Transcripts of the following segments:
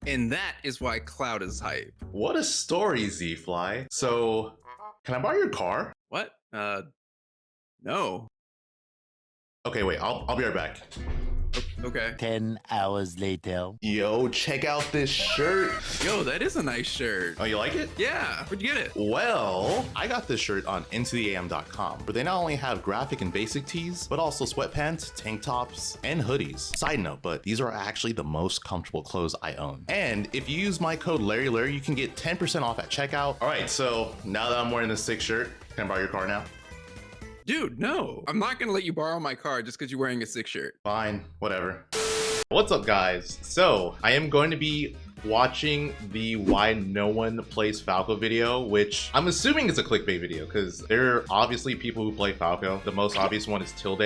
And that is why Cloud is hype. What a story, Z-Fly. So, can I borrow your car? What? No. Okay, wait, I'll be right back. Okay. 10 hours later. Yo, check out this shirt. Yo, that is a nice shirt. Oh, you like it? Yeah. Where'd you get it? Well, I got this shirt on intotheam.com, where they not only have graphic and basic tees, but also sweatpants, tank tops, and hoodies. Side note, but these are actually the most comfortable clothes I own. And if you use my code LarryLurr, you can get 10% off at checkout. All right, so now that I'm wearing this sick shirt, can I borrow your car now? Dude, no. I'm not gonna let you borrow my car just because you're wearing a sick shirt. Fine, whatever. What's up, guys? So I am going to be watching the Why No One Plays Falco video, which I'm assuming is a clickbait video because there are obviously people who play Falco. The most obvious one is Tilde,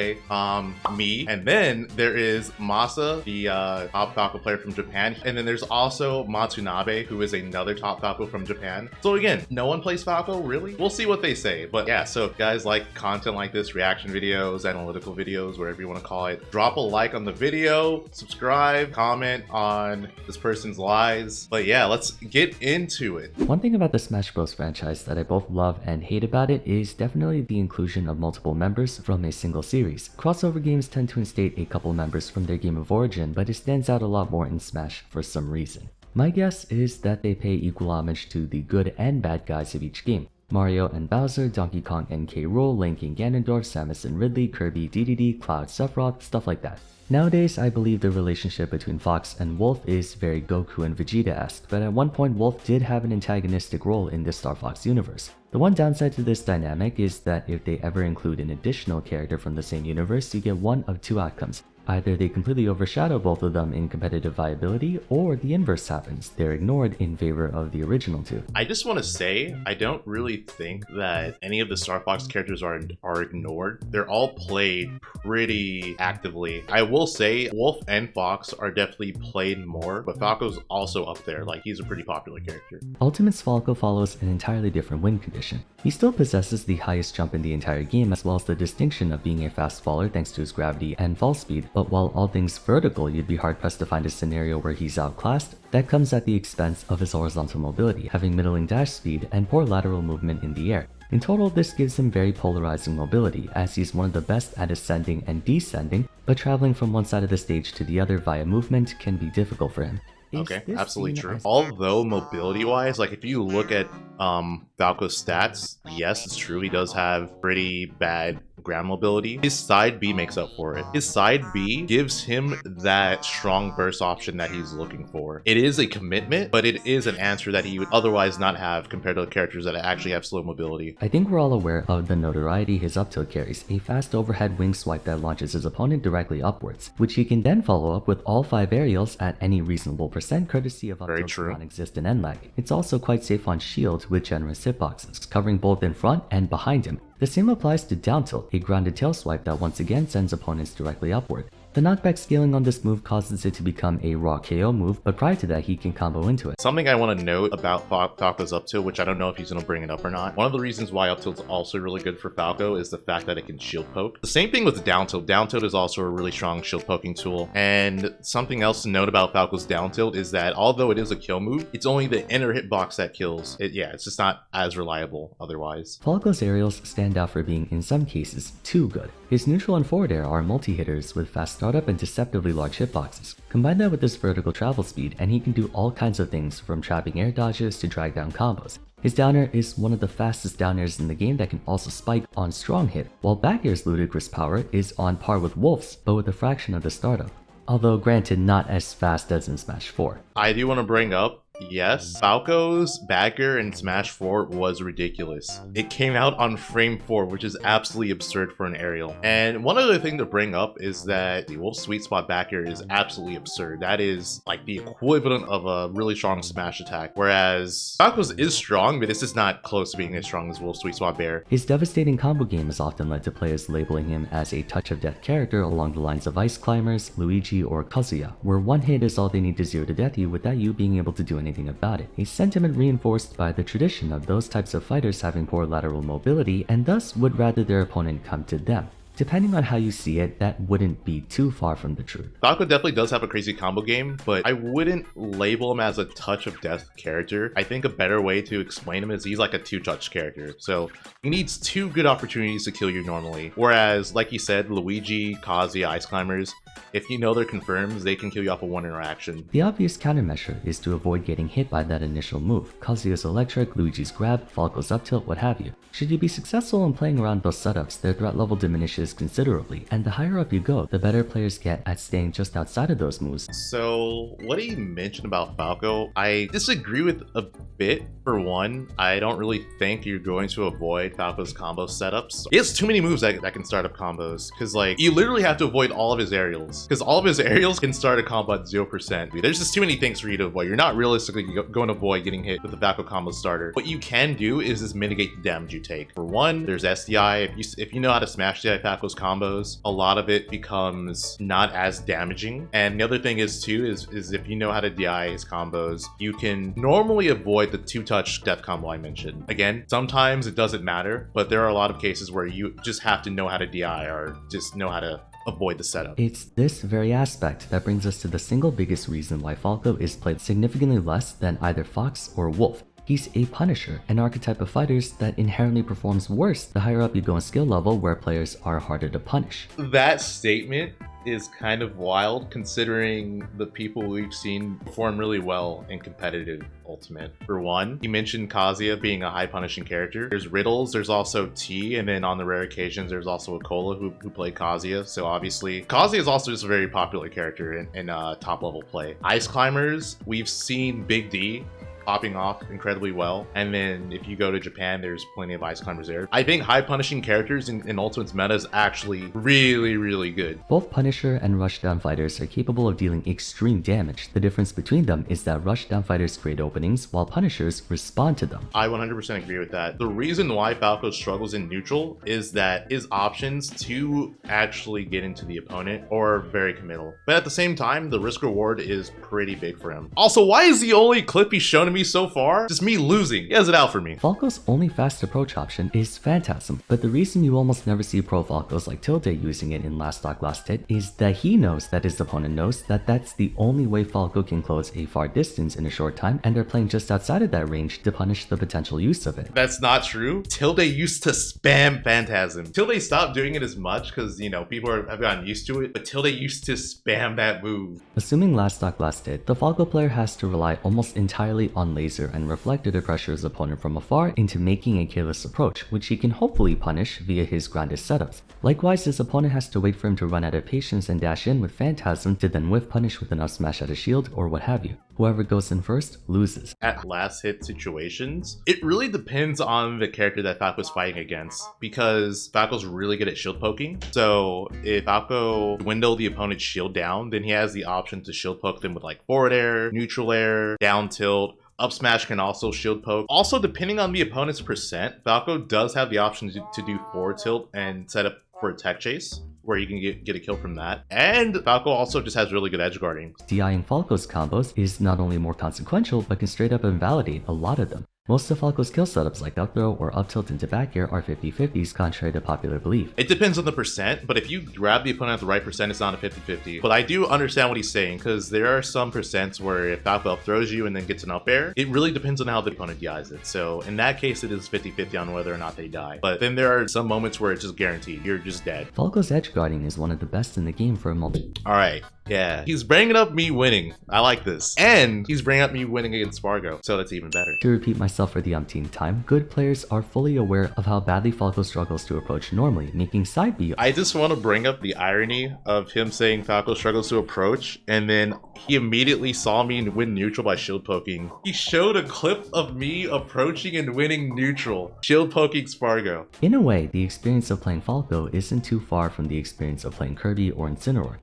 me, and then there is Masa, the top Falco player from Japan, and then there's also Matsunabe, who is another top Falco from Japan. So again, no one plays Falco, really? We'll see what they say, but yeah, so if guys like content like this, reaction videos, analytical videos, whatever you want to call it, drop a like on the video, subscribe, comment on this person's live. But yeah, let's get into it. One thing about the Smash Bros franchise that I both love and hate about it is definitely the inclusion of multiple members from a single series. Crossover games tend to instate a couple members from their game of origin, but it stands out a lot more in Smash for some reason. My guess is that they pay equal homage to the good and bad guys of each game. Mario and Bowser, Donkey Kong and K. Rool, Link and Ganondorf, Samus and Ridley, Kirby, DDD, Cloud, Sephiroth, stuff like that. Nowadays, I believe the relationship between Fox and Wolf is very Goku and Vegeta-esque, but at one point Wolf did have an antagonistic role in the Star Fox universe. The one downside to this dynamic is that if they ever include an additional character from the same universe, you get one of two outcomes. Either they completely overshadow both of them in competitive viability, or the inverse happens. They're ignored in favor of the original two. I just want to say, I don't really think that any of the Star Fox characters are ignored. They're all played pretty actively. I will say Wolf and Fox are definitely played more, but Falco's also up there. Like, he's a pretty popular character. Ultimate's Falco follows an entirely different win condition. He still possesses the highest jump in the entire game, as well as the distinction of being a fast faller thanks to his gravity and fall speed. But while all things vertical, you'd be hard-pressed to find a scenario where he's outclassed, that comes at the expense of his horizontal mobility, having middling dash speed and poor lateral movement in the air. In total, this gives him very polarizing mobility, as he's one of the best at ascending and descending, but traveling from one side of the stage to the other via movement can be difficult for him. Okay, absolutely true. Although mobility-wise, like if you look at Falco's stats, yes, it's true, he does have pretty bad ground mobility. His side B makes up for it. His side B gives him that strong burst option that he's looking for. It is a commitment, but it is an answer that he would otherwise not have compared to the characters that actually have slow mobility. I think we're all aware of the notoriety his up tilt carries, a fast overhead wing swipe that launches his opponent directly upwards, which he can then follow up with all 5 aerials at any reasonable percent courtesy of up tilt's non-existent end lag. It's also quite safe on shield with generous hitboxes, covering both in front and behind him. The same applies to down tilt, a grounded tail swipe that once again sends opponents directly upward. The knockback scaling on this move causes it to become a raw KO move, but prior to that he can combo into it. Something I want to note about Falco's up tilt, which I don't know if he's going to bring it up or not. One of the reasons why up tilt's also really good for Falco is the fact that it can shield poke. The same thing with down tilt. Down tilt is also a really strong shield poking tool. And something else to note about Falco's down tilt is that although it is a kill move, it's only the inner hitbox that kills. It's just not as reliable otherwise. Falco's aerials stand out for being, in some cases, too good. His neutral and forward air are multi-hitters with fast startup and deceptively large hitboxes. Combine that with his vertical travel speed and he can do all kinds of things, from trapping air dodges to drag down combos. His down air is one of the fastest down airs in the game that can also spike on strong hit, while back air's ludicrous power is on par with Wolf's, but with a fraction of the startup. Although granted not as fast as in Smash 4. I do want to bring up, yes, Falco's backer in Smash 4 was ridiculous. It came out on frame 4, which is absolutely absurd for an aerial. And one other thing to bring up is that the Wolf sweet spot backer is absolutely absurd. That is like the equivalent of a really strong smash attack, whereas Falco's is strong, but it's just not close to being as strong as Wolf sweet spot bear. His devastating combo game has often led to players labeling him as a touch of death character along the lines of Ice Climbers, Luigi, or Kazuya, where one hit is all they need to zero to death you without you being able to do anything about it, a sentiment reinforced by the tradition of those types of fighters having poor lateral mobility and thus would rather their opponent come to them. Depending on how you see it, that wouldn't be too far from the truth. Falco definitely does have a crazy combo game, but I wouldn't label him as a touch of death character. I think a better way to explain him is he's like a two-touch character. So he needs two good opportunities to kill you normally. Whereas, like you said, Luigi, Kazuya, Ice Climbers, if you know they're confirms, they can kill you off of one interaction. The obvious countermeasure is to avoid getting hit by that initial move. Kazuya's electric, Luigi's grab, Falco's up tilt, what have you. Should you be successful in playing around those setups, their threat level diminishes considerably, and the higher up you go, the better players get at staying just outside of those moves. So what he mentioned about Falco, I disagree with a bit. For one, I don't really think you're going to avoid Falco's combo setups. He has too many moves that can start up combos, because like you literally have to avoid all of his aerials, because all of his aerials can start a combo at 0%. There's just too many things for you to avoid. You're not realistically going to avoid getting hit with the Falco combo starter. What you can do is just mitigate the damage you take. For one, there's SDI. If you know how to smash DI Falco's combos, a lot of it becomes not as damaging. And the other thing is too is if you know how to DI his combos, you can normally avoid the two-touch death combo I mentioned. Again, sometimes it doesn't matter, but there are a lot of cases where you just have to know how to DI or just know how to avoid the setup. It's this very aspect that brings us to the single biggest reason why Falco is played significantly less than either Fox or Wolf. He's a Punisher, an archetype of fighters that inherently performs worse the higher up you go in skill level where players are harder to punish. That statement is kind of wild considering the people we've seen perform really well in competitive Ultimate. For one, you mentioned Kazuya being a high punishing character. There's Riddles, there's also T, and then on the rare occasions there's also Akola who played Kazuya. So obviously Kazuya is also just a very popular character in top level play. Ice Climbers, we've seen Big D popping off incredibly well, and then if you go to Japan, there's plenty of Ice Climbers there. I think high punishing characters in Ultimate's meta is actually really good. Both Punisher and Rushdown fighters are capable of dealing extreme damage. The difference between them is that Rushdown fighters create openings while Punishers respond to them. I 100% agree with that. The reason why Falco struggles in neutral is that his options to actually get into the opponent are very committal, but at the same time the risk reward is pretty big for him. Also, why is the only clip he's shown to me so far just me losing? He has it out for me. Falco's only fast approach option is Phantasm, but the reason you almost never see pro Falcos like Tilde using it in Last Stock Last Hit is that he knows that his opponent knows that that's the only way Falco can close a far distance in a short time, and they're playing just outside of that range to punish the potential use of it. That's not true. Tilde used to spam Phantasm. Tilde stopped doing it as much because, you know, people have gotten used to it, but Tilde used to spam that move. Assuming Last Stock Last Hit, the Falco player has to rely almost entirely on laser and reflector to pressure his opponent from afar into making a careless approach, which he can hopefully punish via his grounded setups. Likewise, his opponent has to wait for him to run out of patience and dash in with Phantasm to then whiff punish with enough smash out of shield or what have you. Whoever goes in first loses. At last hit situations, it really depends on the character that Falco's fighting against, because Falco's really good at shield poking. So if Falco dwindle the opponent's shield down, then he has the option to shield poke them with like forward air, neutral air, down tilt. Up smash can also shield poke. Also, depending on the opponent's percent, Falco does have the option to do forward tilt and set up for a tech chase, where you can get a kill from that. And Falco also just has really good edge guarding. DIing Falco's combos is not only more consequential, but can straight up invalidate a lot of them. Most of Falco's kill setups like up throw or up tilt into back air are 50-50s contrary to popular belief. It depends on the percent, but if you grab the opponent at the right percent, it's not a 50-50. But I do understand what he's saying, because there are some percents where if Falco up throws you and then gets an up air, it really depends on how the opponent DIs it. So in that case, it is 50-50 on whether or not they die. But then there are some moments where it's just guaranteed. You're just dead. Falco's edge guarding is one of the best in the game for a multi. Alright. Yeah, he's bringing up me winning. I like this. And he's bringing up me winning against Fargo, so that's even better. To repeat myself for the umpteenth time, good players are fully aware of how badly Falco struggles to approach normally, making side B. I just want to bring up the irony of him saying Falco struggles to approach, and then he immediately saw me win neutral by shield poking. He showed a clip of me approaching and winning neutral, shield poking Spargo. In a way, the experience of playing Falco isn't too far from the experience of playing Kirby or Incineroar.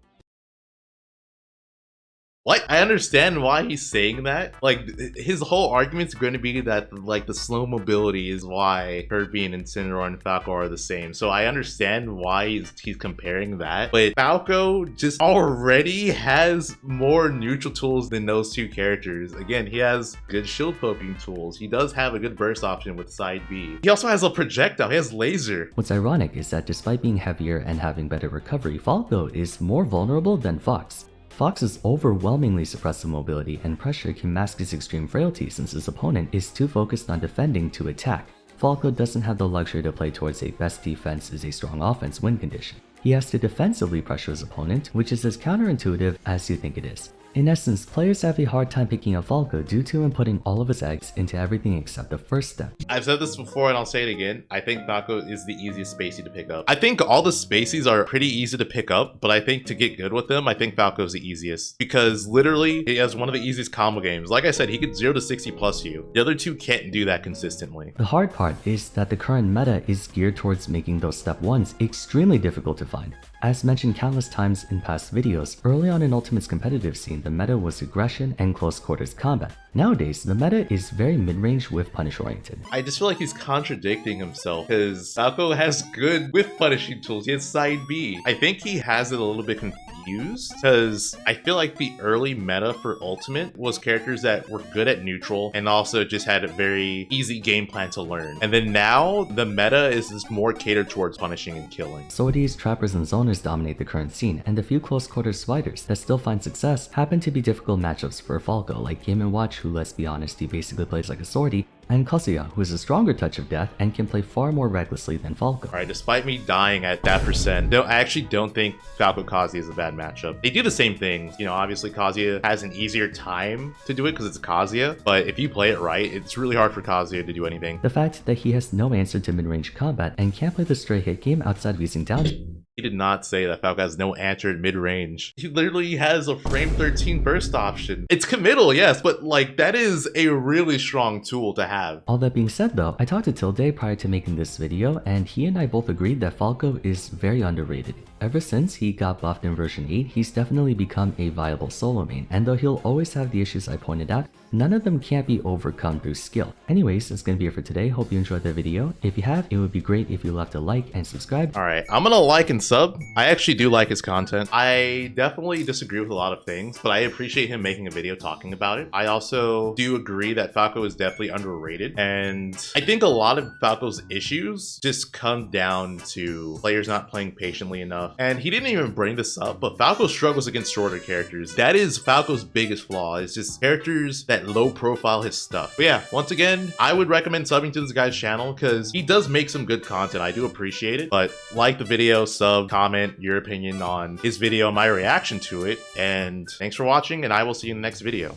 What? I understand why he's saying that. Like, his whole argument's going to be that, like, the slow mobility is why Kirby and Incineroar and Falco are the same. So I understand why he's comparing that. But Falco just already has more neutral tools than those two characters. Again, he has good shield poking tools. He does have a good burst option with side B. He also has a projectile. He has laser. What's ironic is that despite being heavier and having better recovery, Falco is more vulnerable than Fox. Fox's overwhelmingly suppressive mobility and pressure can mask his extreme frailty since his opponent is too focused on defending to attack. Falco doesn't have the luxury to play towards a best defense is a strong offense win condition. He has to defensively pressure his opponent, which is as counterintuitive as you think it is. In essence, players have a hard time picking up Falco due to him putting all of his eggs into everything except the first step. I've said this before and I'll say it again. I think Falco is the easiest spacey to pick up. I think all the spaceys are pretty easy to pick up, but I think to get good with them, I think Falco is the easiest. Because literally, he has one of the easiest combo games. Like I said, he could 0 to 60 plus you. The other two can't do that consistently. The hard part is that the current meta is geared towards making those step 1s extremely difficult to find. As mentioned countless times in past videos, early on in Ultimate's competitive scene, the meta was aggression and close quarters combat. Nowadays, the meta is very mid-range with punish oriented. I just feel like he's contradicting himself because Falco has good whiff punishing tools. He has side B. I think he has it a little bit confused because I feel like the early meta for Ultimate was characters that were good at neutral and also just had a very easy game plan to learn. And then now the meta is just more catered towards punishing and killing. Swordies, trappers, and zoners dominate the current scene, and the few close quarters fighters that still find success happen to be difficult matchups for Falco, like Game & Watch, who, let's be honest, he basically plays like a swordie, and Kazuya, who is a stronger touch of death and can play far more recklessly than Falco. Alright, despite me dying at that percent, no, I actually don't think Falco Kazuya is a bad matchup. They do the same things. You know, obviously Kazuya has an easier time to do it because it's Kazuya, but if you play it right, it's really hard for Kazuya to do anything. The fact that he has no answer to mid-range combat and can't play the straight hit game outside of using down. He did not say that Falco has no answer in mid-range. He literally has a frame 13 burst option. It's committal, yes, but like that is a really strong tool to have. All that being said though, I talked to Tilde prior to making this video and he and I both agreed that Falco is very underrated. Ever since he got buffed in version 8, he's definitely become a viable solo main, and though he'll always have the issues I pointed out, none of them can't be overcome through skill. Anyways, that's gonna be it for today. Hope you enjoyed the video. If you have, it would be great if you left a like and subscribe. Alright, I'm gonna like and sub. I actually do like his content. I definitely disagree with a lot of things, but I appreciate him making a video talking about it. I also do agree that Falco is definitely underrated, and I think a lot of Falco's issues just come down to players not playing patiently enough. And he didn't even bring this up, but Falco struggles against shorter characters. That is Falco's biggest flaw, is just characters that low profile his stuff. But yeah, once again, I would recommend subbing to this guy's channel because he does make some good content. I do appreciate it, but like the video, sub, comment your opinion on his video and my reaction to it. And thanks for watching, and I will see you in the next video.